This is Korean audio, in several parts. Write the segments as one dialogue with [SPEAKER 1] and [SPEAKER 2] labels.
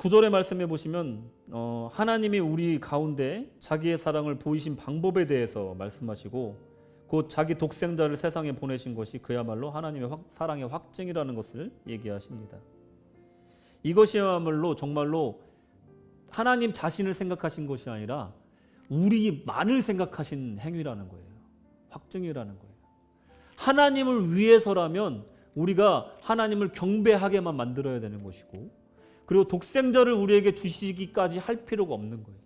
[SPEAKER 1] 9절의 말씀에 보시면 하나님이 우리 가운데 자기의 사랑을 보이신 방법에 대해서 말씀하시고 곧 자기 독생자를 세상에 보내신 것이 그야말로 하나님의 사랑의 확증이라는 것을 얘기하십니다. 이것이야말로 정말로 하나님 자신을 생각하신 것이 아니라 우리만을 생각하신 행위라는 거예요. 확증이라는 거예요. 하나님을 위해서라면 우리가 하나님을 경배하게만 만들어야 되는 것이고, 그리고 독생자를 우리에게 주시기까지 할 필요가 없는 거예요.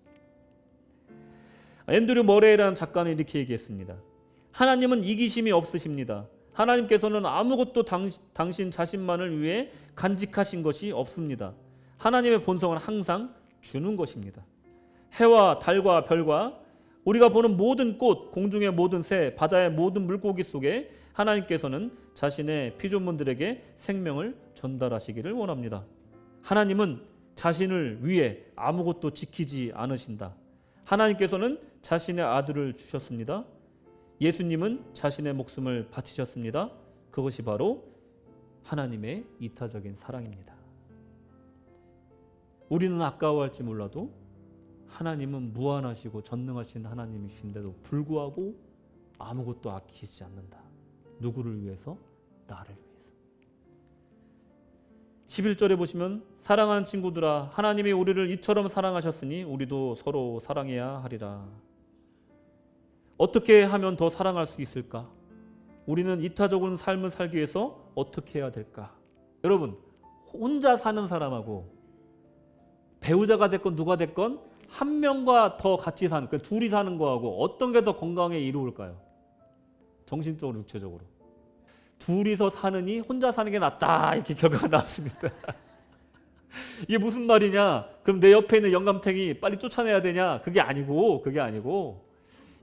[SPEAKER 1] 앤드류 머레이라는 작가는 이렇게 얘기했습니다. 하나님은 이기심이 없으십니다. 하나님께서는 아무것도 당신 자신만을 위해 간직하신 것이 없습니다. 하나님의 본성은 항상 주는 것입니다. 해와 달과 별과 우리가 보는 모든 꽃, 공중의 모든 새, 바다의 모든 물고기 속에 하나님께서는 자신의 피조물들에게 생명을 전달하시기를 원합니다. 하나님은 자신을 위해 아무것도 지키지 않으신다. 하나님께서는 자신의 아들을 주셨습니다. 예수님은 자신의 목숨을 바치셨습니다. 그것이 바로 하나님의 이타적인 사랑입니다. 우리는 아까워할지 몰라도 하나님은 무한하시고 전능하신 하나님이신데도 불구하고 아무것도 아끼지 않는다. 누구를 위해서? 나를 위해서. 11절에 보시면 사랑하는 친구들아 하나님이 우리를 이처럼 사랑하셨으니 우리도 서로 사랑해야 하리라. 어떻게 하면 더 사랑할 수 있을까? 우리는 이타적인 삶을 살기 위해서 어떻게 해야 될까? 여러분, 혼자 사는 사람하고 배우자가 됐건 누가 됐건 한 명과 더 같이 사는, 그러니까 둘이 사는 거하고 어떤 게 더 건강에 이로울까요? 정신적으로, 육체적으로. 둘이서 사느니 혼자 사는 게 낫다, 이렇게 결과가 나왔습니다. 이게 무슨 말이냐? 그럼 내 옆에 있는 영감탱이 빨리 쫓아내야 되냐? 그게 아니고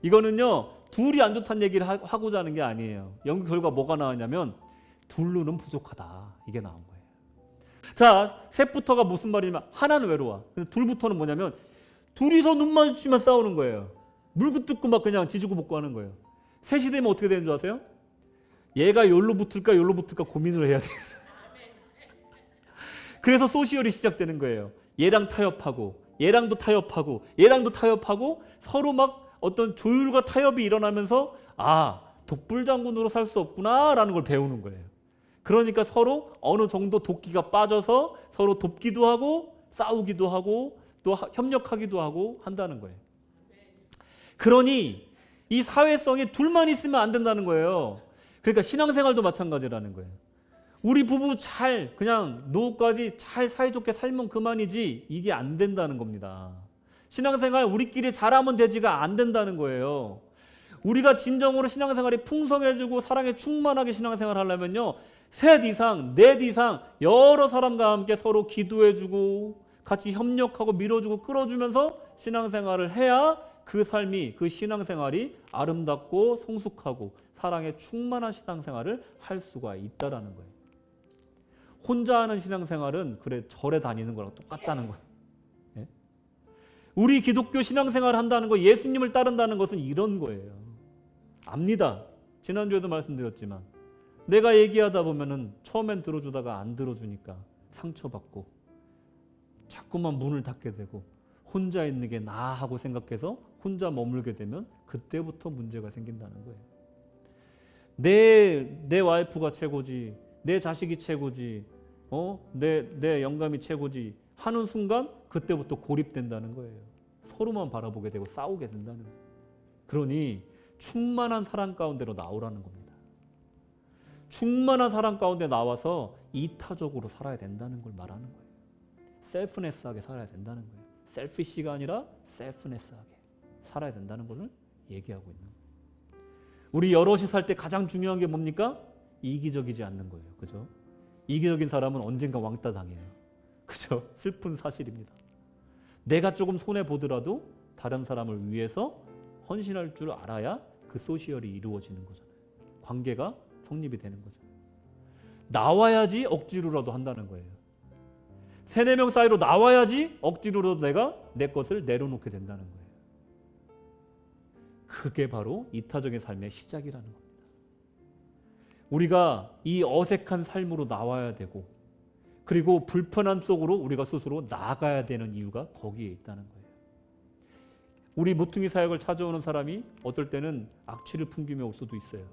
[SPEAKER 1] 이거는요, 둘이 안 좋다는 얘기를 하고자 하는 게 아니에요. 연구 결과 뭐가 나왔냐면 둘로는 부족하다, 이게 나온 거예요. 자, 셋부터가 무슨 말이냐면 하나는 외로워. 근데 둘부터는 뭐냐면 둘이서 눈 마주치면 싸우는 거예요. 물고 뜯고 막 그냥 지지고 볶고 하는 거예요. 셋이 되면 어떻게 되는 줄 아세요? 얘가 여기로 붙을까 고민을 해야 돼요. 그래서 소시얼이 시작되는 거예요. 얘랑 타협하고 얘랑도 타협하고 서로 막 어떤 조율과 타협이 일어나면서 독불장군으로 살 수 없구나라는 걸 배우는 거예요. 그러니까 서로 어느 정도 도끼가 빠져서 서로 돕기도 하고 싸우기도 하고 또 협력하기도 하고 한다는 거예요. 그러니 이 사회성이 둘만 있으면 안 된다는 거예요. 그러니까 신앙생활도 마찬가지라는 거예요. 우리 부부 그냥 노후까지 잘 사이좋게 살면 그만이지 이게 안 된다는 겁니다. 신앙생활 우리끼리 잘하면 되지가 안 된다는 거예요. 우리가 진정으로 신앙생활이 풍성해지고 사랑에 충만하게 신앙생활 하려면요, 셋 이상, 넷 이상 여러 사람과 함께 서로 기도해주고 같이 협력하고 밀어주고 끌어주면서 신앙생활을 해야 그 삶이, 그 신앙생활이 아름답고 성숙하고 사랑에 충만한 신앙생활을 할 수가 있다라는 거예요. 혼자 하는 신앙생활은 절에 다니는 거랑 똑같다는 거예요. 예? 우리 기독교 신앙생활을 한다는 거, 예수님을 따른다는 것은 이런 거예요. 압니다. 지난주에도 말씀드렸지만 내가 얘기하다 보면은 처음엔 들어주다가 안 들어주니까 상처받고 자꾸만 문을 닫게 되고 혼자 있는 게 나 하고 생각해서 혼자 머물게 되면 그때부터 문제가 생긴다는 거예요. 내 와이프가 최고지, 내 자식이 최고지, 내 영감이 최고지 하는 순간 그때부터 고립된다는 거예요. 서로만 바라보게 되고 싸우게 된다는 거예요. 그러니 충만한 사랑 가운데로 나오라는 겁니다. 충만한 사랑 가운데 나와서 이타적으로 살아야 된다는 걸 말하는 거예요. 셀프네스하게 살아야 된다는 거예요. 셀피시가 아니라 셀프네스하게 살아야 된다는 것을 얘기하고 있는 거예요. 우리 여럿이 살 때 가장 중요한 게 뭡니까? 이기적이지 않는 거예요. 그죠? 이기적인 사람은 언젠가 왕따 당해요. 그죠? 슬픈 사실입니다. 내가 조금 손해 보더라도 다른 사람을 위해서 헌신할 줄 알아야 그 소시얼이 이루어지는 거잖아요. 관계가 성립이 되는 거잖아요. 나와야지 억지로라도 한다는 거예요. 3-4명 사이로 나와야지 억지로라도 내가 내 것을 내려놓게 된다는 거예요. 그게 바로 이타적인 삶의 시작이라는 겁니다. 우리가 이 어색한 삶으로 나와야 되고 그리고 불편함 속으로 우리가 스스로 나아가야 되는 이유가 거기에 있다는 거예요. 우리 모퉁이 사역을 찾아오는 사람이 어떨 때는 악취를 풍기며 올 수도 있어요.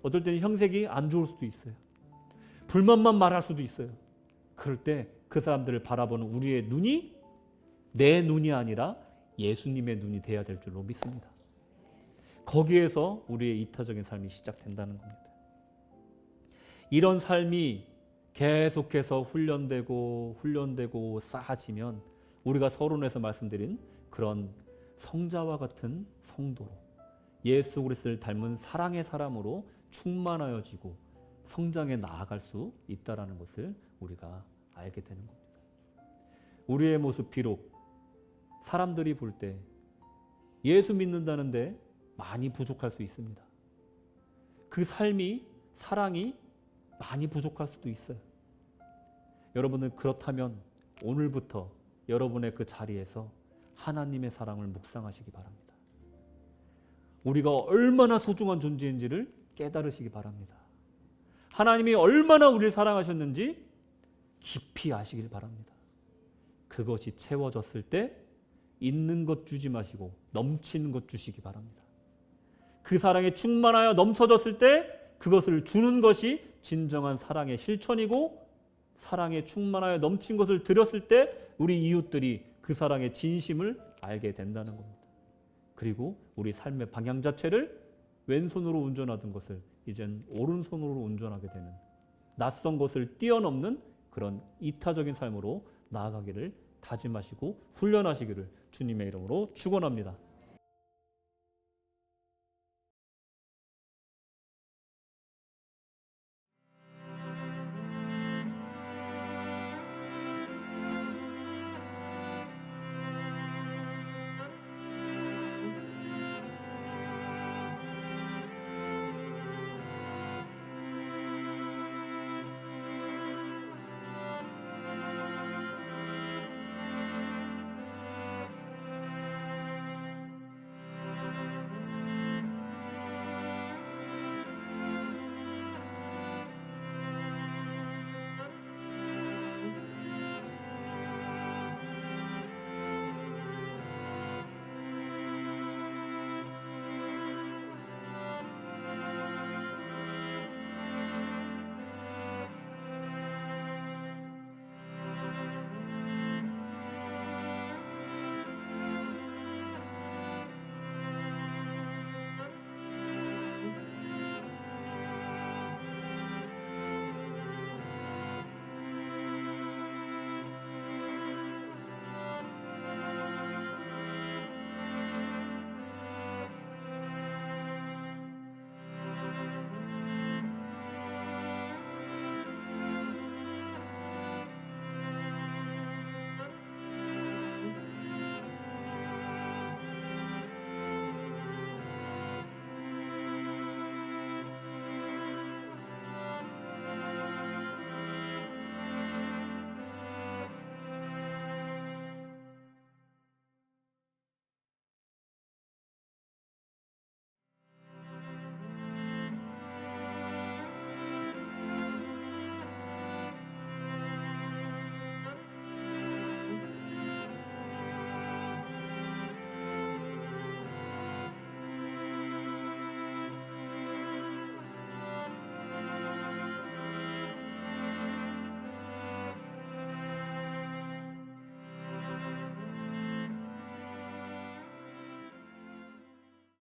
[SPEAKER 1] 어떨 때는 형색이 안 좋을 수도 있어요. 불만만 말할 수도 있어요. 그럴 때 그 사람들을 바라보는 우리의 눈이 내 눈이 아니라 예수님의 눈이 돼야 될 줄로 믿습니다. 거기에서 우리의 이타적인 삶이 시작된다는 겁니다. 이런 삶이 계속해서 훈련되고 쌓아지면 우리가 서론에서 말씀드린 그런 성자와 같은 성도로 예수 그리스도를 닮은 사랑의 사람으로 충만하여지고 성장해 나아갈 수 있다는 것을 우리가 알게 되는 겁니다. 우리의 모습 비록 사람들이 볼 때 예수 믿는다는데 많이 부족할 수 있습니다. 그 삶이 사랑이 많이 부족할 수도 있어요. 여러분은 그렇다면 오늘부터 여러분의 그 자리에서 하나님의 사랑을 묵상하시기 바랍니다. 우리가 얼마나 소중한 존재인지를 깨달으시기 바랍니다. 하나님이 얼마나 우리를 사랑하셨는지 깊이 아시길 바랍니다. 그것이 채워졌을 때 있는 것 주지 마시고 넘치는 것 주시기 바랍니다. 그 사랑에 충만하여 넘쳐졌을 때 그것을 주는 것이 진정한 사랑의 실천이고, 사랑에 충만하여 넘친 것을 드렸을 때 우리 이웃들이 그 사랑의 진심을 알게 된다는 겁니다. 그리고 우리 삶의 방향 자체를 왼손으로 운전하던 것을 이젠 오른손으로 운전하게 되는, 낯선 것을 뛰어넘는 그런 이타적인 삶으로 나아가기를 다짐하시고 훈련하시기를 주님의 이름으로 축원합니다.